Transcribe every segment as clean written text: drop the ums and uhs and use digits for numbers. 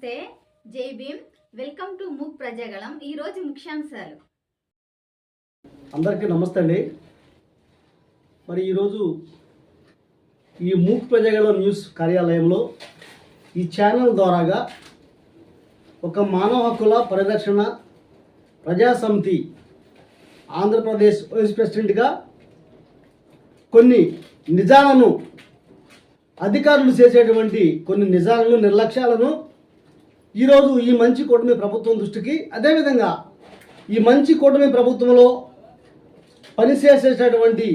నమస్తే, జై Bhim. Welcome to Mook Prajagalam. ఈరోజు ముఖ్యాంశాలు. అందరికీ నమస్తే అండి. మరి ఈరోజు ఈ మూక్ ప్రజాగళం న్యూస్ కార్యాలయంలో ఈ ఛానల్ ద్వారాగా ఒక మానవ హక్కుల పరిరక్షణ ప్రజా సమితి ఆంధ్రప్రదేశ్ వైస్ ప్రెసిడెంట్గా కొన్ని నిజాలను అధికారులు చేసేటువంటి కొన్ని నిజాలను నిర్లక్ష్యాలను ఈరోజు ఈ మంచి కూటమి ప్రభుత్వం దృష్టికి, అదేవిధంగా ఈ మంచి కూటమి ప్రభుత్వంలో పనిచేసేటటువంటి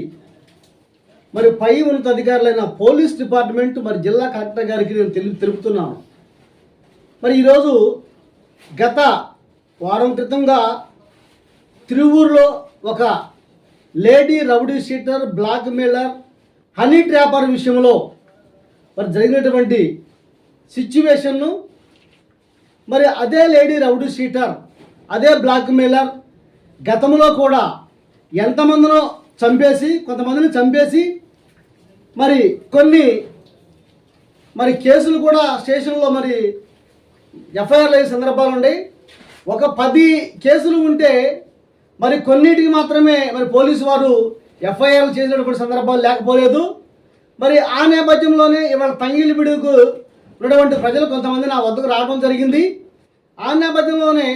మరి పై ఉన్నత అధికారులైన పోలీస్ డిపార్ట్మెంట్ మరి జిల్లా కలెక్టర్ గారికి నేను తెలుపుతున్నాను. మరి ఈరోజు గత వారం క్రితంగా తిరువూరులో ఒక lady rowdy sheeter, blackmailer, honey trapper విషయంలో మరి జరిగినటువంటి సిచ్యువేషన్ను, మరి అదే లేడీ రౌడీ షీటర్, అదే బ్లాక్ మెయిలర్ గతంలో కూడా ఎంతమందినో కొంతమందిని చంపేసి మరి కొన్ని మరి కేసులు కూడా స్టేషన్లో మరి ఎఫ్ఐఆర్లు అయ్యే సందర్భాలు ఉన్నాయి. ఒక 10 కేసులు ఉంటే మరి కొన్నిటికి మాత్రమే మరి పోలీసు వారు ఎఫ్ఐఆర్లు చేసేటటువంటి సందర్భాలు లేకపోలేదు. మరి ఆ నేపథ్యంలోనే ఇవాళ తంగిలి బిడుకు ఉన్నటువంటి ప్రజలు కొంతమంది నా వద్దకు రావడం జరిగింది. ఆ నేపథ్యంలోనే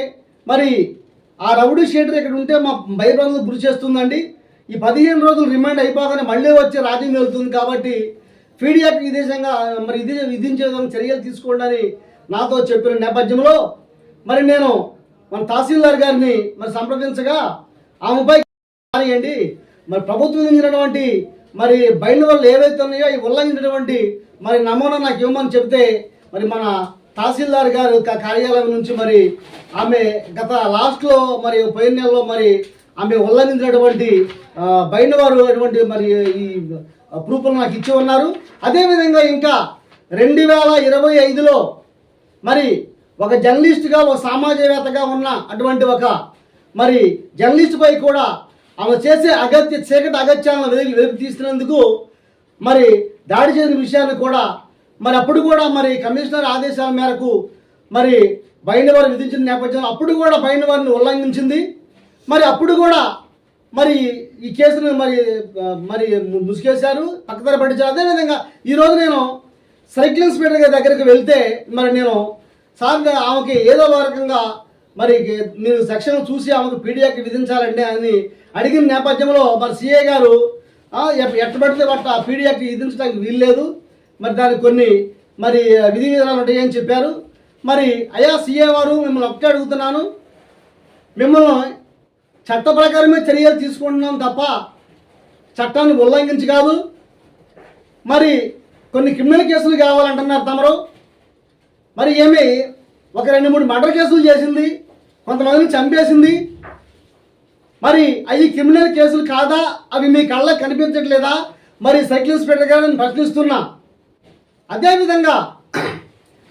మరి ఆ రౌడీ షీటర్ ఇక్కడ ఉంటే మా భయభ్రాంతులకు గురి చేస్తుందండి. ఈ 15 రోజులు రిమాండ్ అయిపోగానే మళ్ళీ వచ్చి రాజ్యం వెళ్తుంది కాబట్టి ఫీడియాక్ విదేశంగా మరి విధించే చర్యలు తీసుకోండి అని నాతో చెప్పిన నేపథ్యంలో మరి నేను మన తహసీల్దార్ గారిని మరి సంప్రదించగా ఆమెపై అండి మరి ప్రభుత్వం విధించినటువంటి మరి బైండ్ వల్ల ఏవైతే ఉన్నాయో ఈ ఉల్లంఘించినటువంటి మరి నమూనా నాకు ఇవ్వమని చెప్తే మరి మన తహసీల్దార్ గారు కార్యాలయం నుంచి మరి ఆమె గత లాస్ట్లో మరి పోయిన నెలలో మరి ఆమె ఉల్లంఘించినటువంటి బైండ్ వారు అటువంటి మరి ఈ ప్రూఫ్లు నాకు ఇచ్చి ఉన్నారు. అదేవిధంగా ఇంకా 2025లో మరి ఒక జర్నలిస్ట్గా, ఒక సామాజికవేత్తగా ఉన్న అటువంటి ఒక మరి జర్నలిస్ట్పై కూడా ఆమె చేసే చీకటి అగత్యాలను వెలికి తీస్తున్నందుకు మరి దాడి చేసిన విషయాన్ని కూడా మరి అప్పుడు కూడా మరి కమిషనర్ ఆదేశాల మేరకు మరి బైండ్ వారు విధించిన నేపథ్యంలో అప్పుడు కూడా బైండ్ వారిని ఉల్లంఘించింది. మరి అప్పుడు కూడా మరి ఈ కేసును మరి మరి ముసుగేశారు, పక్కదారి పట్టించారు. అదేవిధంగా ఈరోజు నేను సర్కిల్ ఇన్స్పెక్టర్ గారి దగ్గరికి వెళ్తే మరి నేను సార్ ఆమెకి ఏదో రకంగా మరి మీరు సెక్షన్ చూసి ఆమెకు పీడియాకి విధించాలండి అని అడిగిన నేపథ్యంలో మరి సిఐ గారు ఎట్టబడితే బట్ట పీడియాకి విధించడానికి వీల్లేదు, మరి దానికి కొన్ని మరి విధి విధానాలు ఉంటాయని చెప్పారు. మరి అయ్యా సిఐ వారు, మిమ్మల్ని ఒకటే అడుగుతున్నాను, మిమ్మల్ని చట్ట ప్రకారమే చర్యలు తీసుకుంటున్నాం తప్ప చట్టాన్ని ఉల్లంఘించి కాదు. మరి కొన్ని క్రిమినల్ కేసులు కావాలంటున్నారు తమరు. మరి ఏమి ఒక 2-3 మర్డర్ కేసులు చేసింది, కొంతమందిని చంపేసింది. మరి అవి క్రిమినల్ కేసులు కాదా? అవి మీ కళ్ళకు కనిపించట్లేదా? మరి సర్కిల్ ఇన్స్పెక్టర్ గారు నేను ప్రశ్నిస్తున్నా. అదేవిధంగా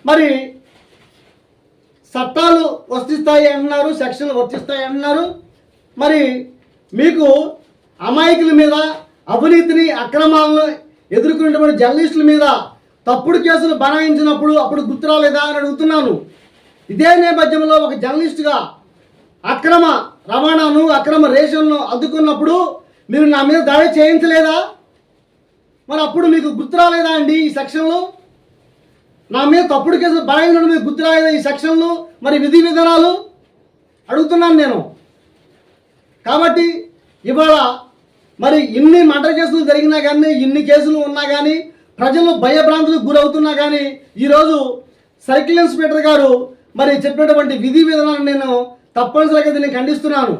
మరి చట్టాలు వర్తిస్తాయి అంటున్నారు, సెక్షన్లు వర్తిస్తాయి అంటున్నారు. మరి మీకు అమాయకుల మీద, అవినీతిని, అక్రమాలను ఎదుర్కొనేటువంటి జర్నలిస్టుల మీద తప్పుడు కేసులు బనాయించినప్పుడు అప్పుడు గుర్తు రాలేదా అని అడుగుతున్నాను. ఇదే నేపథ్యంలో ఒక జర్నలిస్టుగా అక్రమ రవాణాను, అక్రమ రేషన్ను అడ్డుకున్నప్పుడు మీరు నా మీద దాడి చేయించలేదా? మరి అప్పుడు మీకు గుర్తు రాలేదా అండి ఈ సెక్షన్లు? నా మీద తప్పుడు కేసులు బనాయించడం మీకు గుర్తు రాలేదా ఈ సెక్షన్లు, మరి విధి విధానాలు అడుగుతున్నాను నేను. కాబట్టి ఇవాళ మరి ఇన్ని మర్డర్ కేసులు జరిగినా కానీ, ఇన్ని కేసులు ఉన్నా కానీ, ప్రజలు భయభ్రాంతులకు గురవుతున్నా కానీ ఈరోజు సర్కిల్ ఇన్స్పెక్టర్ గారు మరి చెప్పినటువంటి విధి విధానాలను నేను తప్పనిసరిగా దీన్ని ఖండిస్తున్నాను.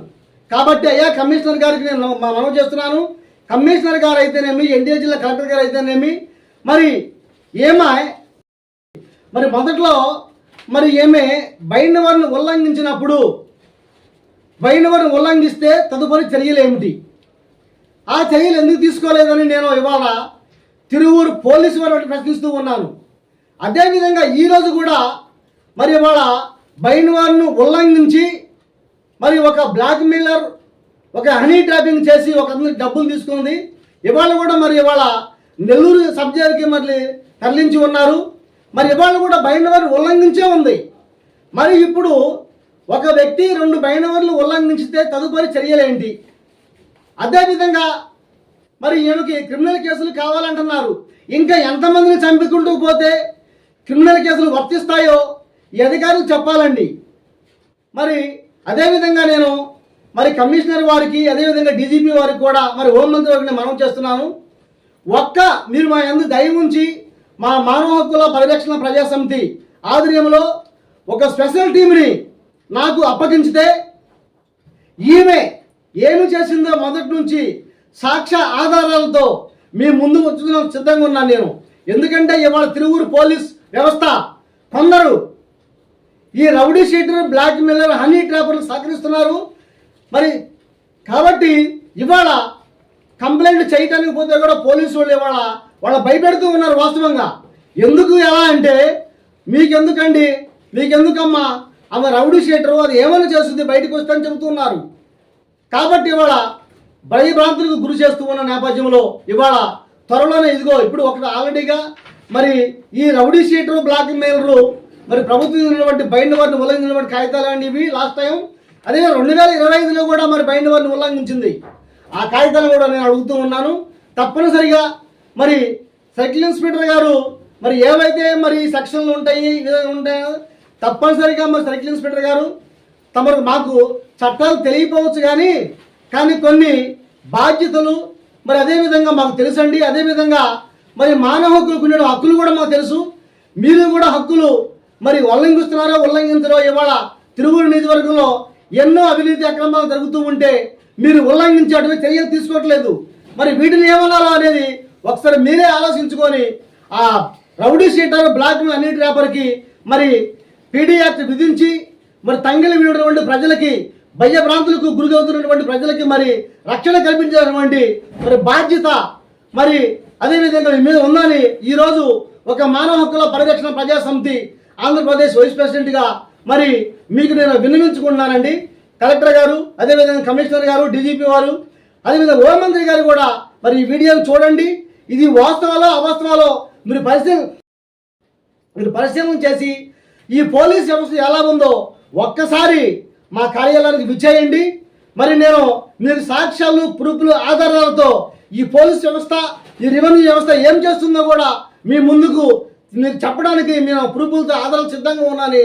కాబట్టి అయ్యా కమిషనర్ గారికి నేను మనవి చేస్తున్నాను. కమిషనర్ గారు అయితేనేమి, ఎన్టీఆర్ జిల్లా కలెక్టర్ గారు అయితేనేమి మరి మరి మొదట్లో మరి బైండ్ వారిని ఉల్లంఘించినప్పుడు బైండ్ వారిని ఉల్లంఘిస్తే తదుపరి చర్యలు ఏమిటి, ఆ చర్యలు ఎందుకు తీసుకోలేదని నేను ఇవాళ తిరువూరు పోలీసు వారిని ప్రశ్నిస్తూ ఉన్నాను. అదేవిధంగా ఈరోజు కూడా మరి ఇవాళ బైండ్ వారిని ఉల్లంఘించి మరి ఒక బ్లాక్ మెయిలర్, ఒక హనీ ట్రాపింగ్ చేసి ఒక డబ్బులు తీసుకుంది. ఇవాళ కూడా మరి ఇవాళ నెల్లూరు సబ్ జైలుకి మరి తరలించి ఉన్నారు. మరి ఇవాళ కూడా బైండ్ వారిని ఉల్లంఘించే ఉంది. మరి ఇప్పుడు ఒక వ్యక్తి 2 మైనవర్లు ఉల్లంఘించితే తదుపరి చర్యలేంటి? అదేవిధంగా మరి ఈమెకి క్రిమినల్ కేసులు కావాలంటున్నారు. ఇంకా ఎంతమందిని చంపుకుంటూ పోతే క్రిమినల్ కేసులు వర్తిస్తాయో ఈ అధికారులు చెప్పాలండి. మరి అదేవిధంగా నేను మరి కమిషనర్ వారికి అదేవిధంగా డీజీపీ వారికి కూడా మరి హోంమంత్రి వారికి మనం చేస్తున్నాను. మీరు మా యందు దయ ఉంచి మా మానవ హక్కుల పరిరక్షణ ప్రజా సమితి ఆధ్వర్యంలో ఒక స్పెషల్ టీంని నాకు అప్పగించితే ఈమె ఏమి చేసిందో మొదటి నుంచి సాక్ష్య ఆధారాలతో మీ ముందు వచ్చుకున్న సిద్ధంగా ఉన్నాను నేను. ఎందుకంటే ఇవాళ తిరువురు పోలీస్ వ్యవస్థ కొందరు ఈ rowdy sheeter, blackmailer, honey ట్రాపర్లు సహకరిస్తున్నారు. మరి కాబట్టి ఇవాళ కంప్లైంట్ చేయటానికి పోతే కూడా పోలీసు వాళ్ళు ఇవాళ వాళ్ళ భయపెడుతూ ఉన్నారు. వాస్తవంగా ఎందుకు ఎలా అంటే మీకెందుకండి, మీకెందుకమ్మా, ఆమె రౌడీ షీటరు, అది ఏమైనా చేస్తుంది బయటకు వస్తుందని చెబుతున్నారు. కాబట్టి ఇవాళ భయభ్రాంతులకు గురి చేస్తూ ఉన్న నేపథ్యంలో ఇవాళ త్వరలోనే ఇదిగో ఇప్పుడు ఒకటి ఆల్రెడీగా మరి ఈ రౌడీ షీటరు, బ్లాక్ మెయిలరు మరి ప్రభుత్వం ఉన్నటువంటి బైండ్ వారిని ఉల్లంఘించినటువంటి కాగితాలు అండి ఇవి. లాస్ట్ టైం అదే 2025లో కూడా మరి బైండ్ వారిని ఉల్లంఘించింది. ఆ కాగితాలు కూడా నేను అడుగుతూ ఉన్నాను. తప్పనిసరిగా మరి సర్కిల్ ఇన్స్పెక్టర్ గారు మరి ఏవైతే మరి సెక్షన్లు ఉంటాయో తప్పనిసరిగా మరి సర్కిల్ ఇన్స్పెక్టర్ గారు తమకు మాకు చట్టాలు తెలియకపోవచ్చు కానీ కొన్ని బాధ్యతలు మరి అదేవిధంగా మాకు తెలుసండి. అదేవిధంగా మరి మానవ హక్కులకు ఉండే హక్కులు కూడా మాకు తెలుసు. మీరు కూడా హక్కులు మరి ఉల్లంఘించారో ఇవాళ తిరువురు నియోజకవర్గంలో ఎన్నో అవినీతి అక్రమాలు జరుగుతూ ఉంటే మీరు ఉల్లంఘించేటువంటి చర్యలు తీసుకోవట్లేదు. మరి వీటిని ఏమనాలో అనేది ఒకసారి మీరే ఆలోచించుకొని ఆ rowdy sheeter, blackmail, honey ట్రాపర్కి మరి పీడీ యాక్ట్ విధించి మరి తంగిలి వినటువంటి ప్రజలకి, భయభ్రాంతులకు గురవుతున్నటువంటి ప్రజలకి మరి రక్షణ కల్పించేటువంటి మరి బాధ్యత మరి అదేవిధంగా మీ మీద ఉందని ఈరోజు ఒక మానవ హక్కుల పరిరక్షణ ప్రజా సమితి ఆంధ్రప్రదేశ్ వైస్ ప్రెసిడెంట్గా మరి మీకు నేను విన్నవించుకుంటున్నానండి. కలెక్టర్ గారు, అదేవిధంగా కమిషనర్ గారు, డీజీపీ వారు, అదేవిధంగా హోంమంత్రి గారు కూడా మరి ఈ వీడియోను చూడండి. ఇది వాస్తవాలో అవాస్తవాలో మీరు పరిశీలన చేసి ఈ పోలీస్ వ్యవస్థ ఎలా ఉందో ఒక్కసారి మా కార్యాలయానికి విచ్చేయండి. మరి మీరు సాక్ష్యాలు, ప్రూఫ్లు, ఆధారాలతో ఈ పోలీస్ వ్యవస్థ, ఈ రెవెన్యూ వ్యవస్థ ఏం చేస్తుందో కూడా మీ ముందుకు మీకు చెప్పడానికి మేము ప్రూఫ్లతో ఆధారాలు సిద్ధంగా ఉన్నాను.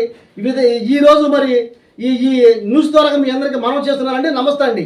ఈరోజు మరి ఈ న్యూస్ ద్వారా మీ అందరికీ మనవి చేస్తున్నానండి. నమస్తే అండి.